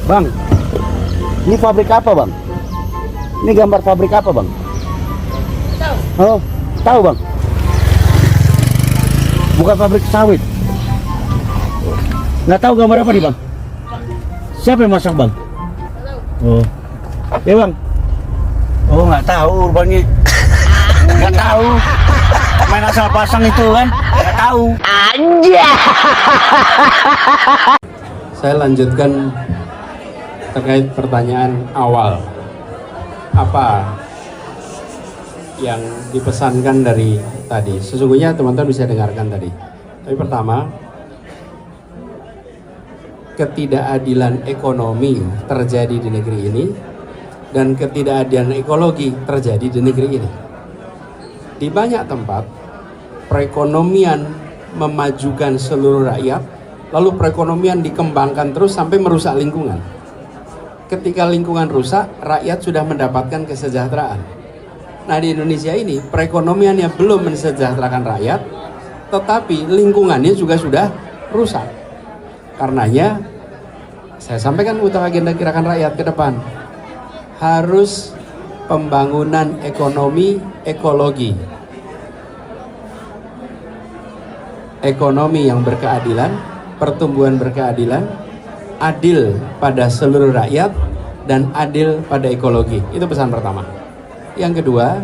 Bang, ini pabrik apa bang? Ini gambar pabrik apa bang? Tahu? Oh, tahu bang? Bukan pabrik sawit. Nggak tahu gambar apa nih bang? Siapa yang masak bang? Oh, ya bang. Oh nggak tahu bangnya. Nggak tahu. Main asal pasang itu kan? Nggak tahu. Saya lanjutkan terkait pertanyaan awal. Apa yang dipesankan dari tadi? Sesungguhnya teman-teman bisa dengarkan tadi. Tapi pertama, ketidakadilan ekonomi terjadi di negeri ini dan ketidakadilan ekologi terjadi di negeri ini. Di banyak tempat, perekonomian memajukan seluruh rakyat, lalu perekonomian dikembangkan terus sampai merusak lingkungan. Ketika lingkungan rusak, rakyat sudah mendapatkan kesejahteraan. Nah di Indonesia ini, perekonomiannya belum mensejahterakan rakyat, tetapi lingkungannya juga sudah rusak. Karenanya, saya sampaikan untuk agenda gerakan rakyat ke depan, harus pembangunan ekonomi ekologi. Ekonomi yang berkeadilan, pertumbuhan berkeadilan, adil pada seluruh rakyat, dan adil pada ekologi. Itu pesan pertama. Yang kedua,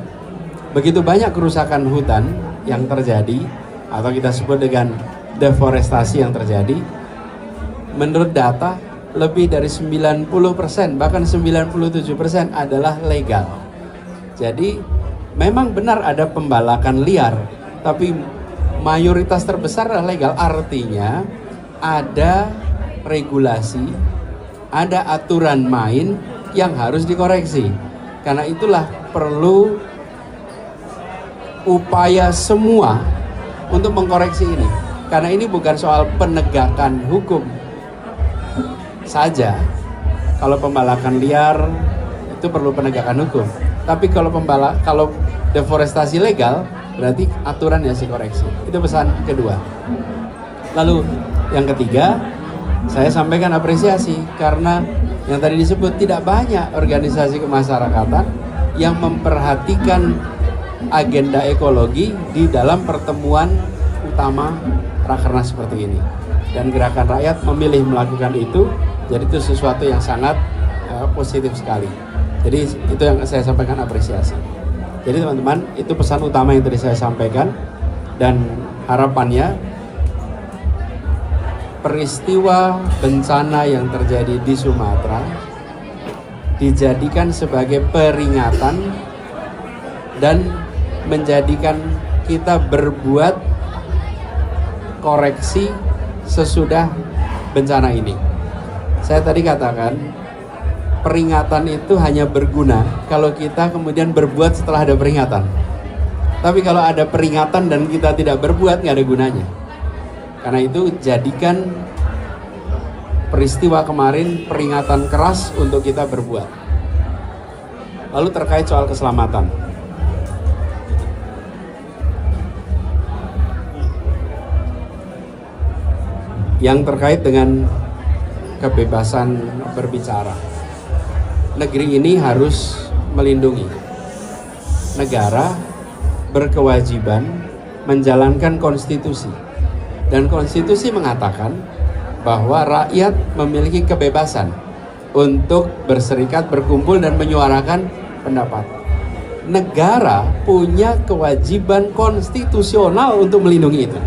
begitu banyak kerusakan hutan yang terjadi, atau kita sebut dengan deforestasi yang terjadi, menurut data, lebih dari 90%, bahkan 97% adalah legal. Jadi, memang benar ada pembalakan liar, tapi mayoritas terbesar adalah legal. Artinya, ada regulasi, ada aturan main yang harus dikoreksi. Karena itulah perlu upaya semua untuk mengkoreksi ini. Karena ini bukan soal penegakan hukum saja. Kalau pembalakan liar itu perlu penegakan hukum. Tapi kalau deforestasi legal berarti aturan yang harus dikoreksi. Itu pesan kedua. Lalu yang ketiga, saya sampaikan apresiasi karena yang tadi disebut tidak banyak organisasi kemasyarakatan yang memperhatikan agenda ekologi di dalam pertemuan utama Rakernas seperti ini. Dan gerakan rakyat memilih melakukan itu, jadi itu sesuatu yang sangat positif sekali. Jadi itu yang saya sampaikan apresiasi. Jadi teman-teman, itu pesan utama yang tadi saya sampaikan, dan harapannya peristiwa bencana yang terjadi di Sumatera dijadikan sebagai peringatan dan menjadikan kita berbuat koreksi sesudah bencana ini. Saya tadi katakan peringatan itu hanya berguna kalau kita kemudian berbuat setelah ada peringatan. Tapi kalau ada peringatan dan kita tidak berbuat, nggak ada gunanya. Karena itu jadikan peristiwa kemarin peringatan keras untuk kita berbuat. Lalu terkait soal keselamatan. Yang terkait dengan kebebasan berbicara. Negeri ini harus melindungi. Negara berkewajiban menjalankan konstitusi. Dan konstitusi mengatakan bahwa rakyat memiliki kebebasan untuk berserikat, berkumpul, dan menyuarakan pendapat. Negara punya kewajiban konstitusional untuk melindungi itu.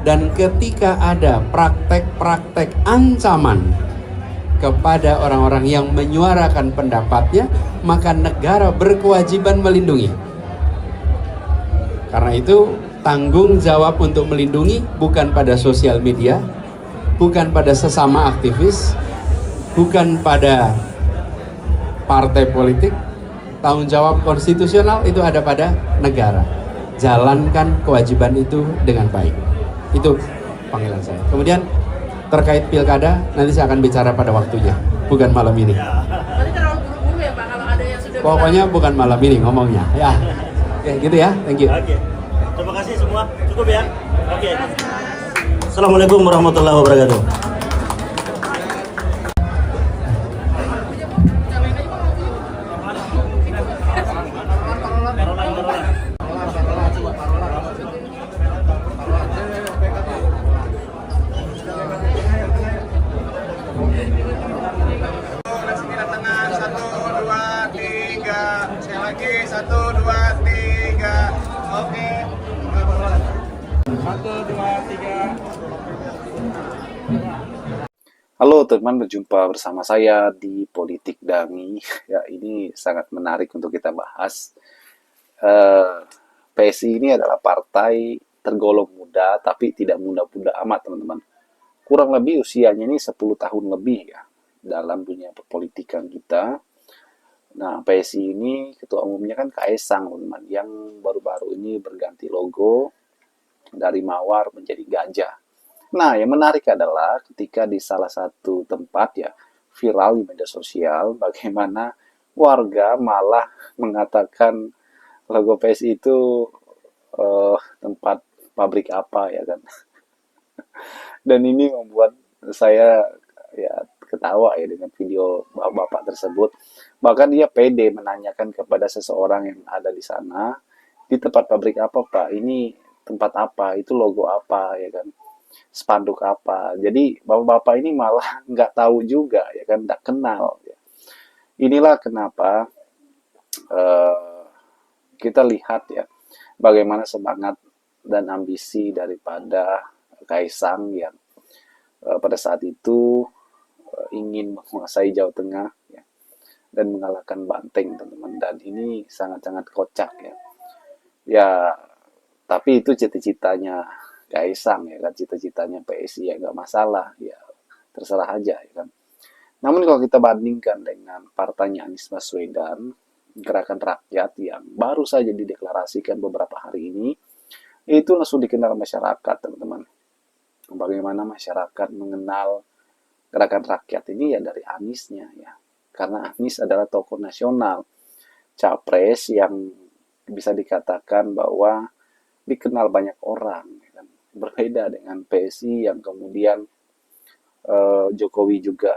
Dan ketika ada praktek-praktek ancaman kepada orang-orang yang menyuarakan pendapatnya, maka negara berkewajiban melindungi. Karena itu, tanggung jawab untuk melindungi bukan pada sosial media, bukan pada sesama aktivis, bukan pada partai politik. Tanggung jawab konstitusional itu ada pada negara. Jalankan kewajiban itu dengan baik. Itu panggilan saya. Kemudian terkait pilkada, nanti saya akan bicara pada waktunya, bukan malam ini. Berarti terlalu buru-buru ya Pak, kalau ada yang sudah Pokoknya bukan malam ini ngomongnya. Ya, oke, gitu ya. Thank you. Oke. Terima kasih semua. Cukup ya. Oke. Assalamualaikum warahmatullahi wabarakatuh. Sembilan tengah, 1, 2, 3. Sekali lagi, 1, 2, 3. Oke. 1, 2, 3. Halo teman, berjumpa bersama saya di Politik Dami. Ya, ini sangat menarik untuk kita bahas. PSI ini adalah partai tergolong muda, tapi tidak muda-muda amat, teman-teman. Kurang lebih usianya ini 10 tahun lebih ya dalam dunia perpolitikan kita. Nah, PSI ini ketua umumnya kan Kaesang, teman-teman, yang baru-baru ini berganti logo dari mawar menjadi gajah. Nah, yang menarik adalah ketika di salah satu tempat ya viral di media sosial, bagaimana warga malah mengatakan logo PSI itu tempat pabrik apa ya kan. Dan ini membuat saya ya ketawa ya dengan video bapak tersebut. Bahkan dia pede menanyakan kepada seseorang yang ada di sana, di tempat pabrik apa Pak? Ini tempat apa? Itu logo apa ya kan? Spanduk apa. Jadi bapak-bapak ini malah nggak tahu juga ya kan, nggak kenal ya. Inilah kenapa kita lihat ya bagaimana semangat dan ambisi daripada Kaesang yang pada saat itu ingin menguasai Jawa Tengah ya, dan mengalahkan Banteng, teman-teman. Dan ini sangat-sangat kocak ya. Ya, tapi itu cita-citanya Kaesang ya kan, cita-citanya PSI ya nggak masalah ya, terserah aja ya kan. Namun kalau kita bandingkan dengan partainya Anies Baswedan, Gerakan Rakyat yang baru saja dideklarasikan beberapa hari ini, itu langsung dikenal masyarakat, teman-teman. Bagaimana masyarakat mengenal Gerakan Rakyat ini ya dari Aniesnya ya, karena Anies adalah tokoh nasional, capres yang bisa dikatakan bahwa dikenal banyak orang ya kan? Berbeda dengan PSI yang kemudian Jokowi juga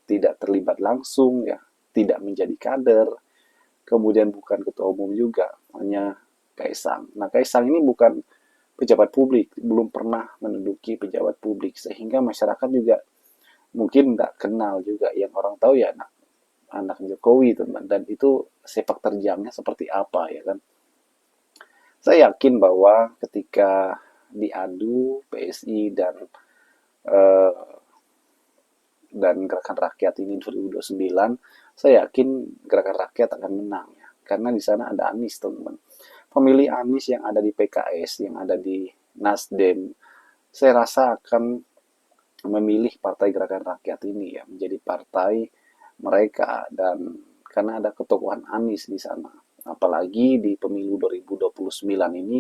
tidak terlibat langsung ya, tidak menjadi kader, kemudian bukan ketua umum juga, hanya Kaesang. Nah, Kaesang ini bukan pejabat publik, belum pernah menduduki pejabat publik, sehingga masyarakat juga mungkin nggak kenal juga. Yang orang tahu ya anak Jokowi, teman, dan itu sepak terjangnya seperti apa ya kan. Saya yakin bahwa ketika diadu PSI dan Gerakan Rakyat ini 2029, saya yakin Gerakan Rakyat akan menang ya, karena di sana ada Anies, teman-teman. Pemilih Anies yang ada di PKS, yang ada di Nasdem, saya rasa akan memilih Partai Gerakan Rakyat ini ya menjadi partai mereka, dan karena ada ketokohan Anies di sana. Apalagi di pemilu 2029 ini,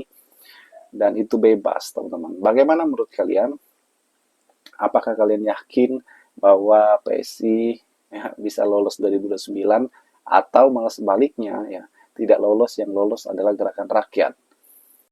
dan itu bebas, teman-teman. Bagaimana menurut kalian? Apakah kalian yakin bahwa PSI ya, bisa lolos 2029, atau malah sebaliknya ya tidak lolos, yang lolos adalah Gerakan Rakyat?